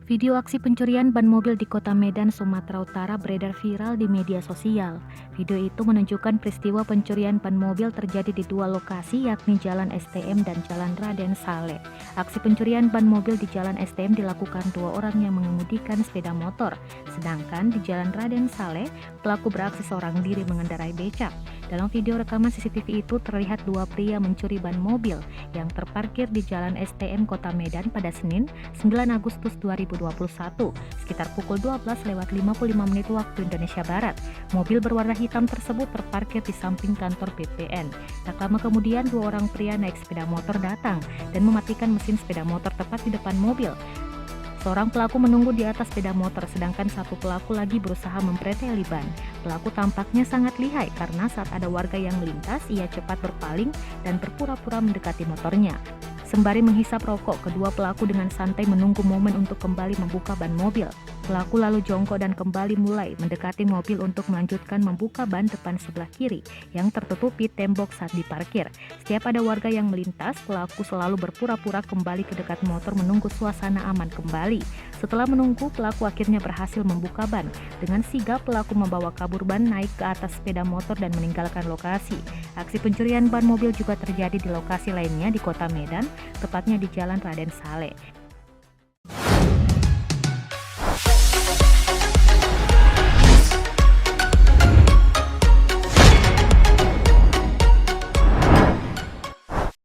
Video aksi pencurian ban mobil di kota Medan, Sumatera Utara beredar viral di media sosial. Video itu menunjukkan peristiwa pencurian ban mobil terjadi di dua lokasi, yakni Jalan STM dan Jalan Raden Saleh. Aksi pencurian ban mobil di Jalan STM dilakukan dua orang yang mengemudikan sepeda motor, sedangkan di Jalan Raden Saleh, pelaku beraksi seorang diri mengendarai becak. Dalam video rekaman CCTV itu terlihat dua pria mencuri ban mobil yang terparkir di Jalan STM Kota Medan pada Senin 9 Agustus 2021 sekitar pukul 12:55 waktu Indonesia Barat. Mobil berwarna hitam tersebut terparkir di samping kantor BPN. Tak lama kemudian dua orang pria naik sepeda motor datang dan mematikan mesin sepeda motor tepat di depan mobil. Seorang pelaku menunggu di atas sepeda motor, sedangkan satu pelaku lagi berusaha mempreteli ban. Pelaku tampaknya sangat lihai karena saat ada warga yang melintas, ia cepat berpaling dan berpura-pura mendekati motornya. Sembari menghisap rokok, kedua pelaku dengan santai menunggu momen untuk kembali membuka ban mobil. Pelaku lalu jongkok dan kembali mulai mendekati mobil untuk melanjutkan membuka ban depan sebelah kiri yang tertutupi tembok saat diparkir. Setiap ada warga yang melintas, pelaku selalu berpura-pura kembali ke dekat motor menunggu suasana aman kembali. Setelah menunggu, pelaku akhirnya berhasil membuka ban. Dengan sigap, pelaku membawa kabur ban, naik ke atas sepeda motor dan meninggalkan lokasi. Aksi pencurian ban mobil juga terjadi di lokasi lainnya di kota Medan, tepatnya di Jalan Raden Saleh.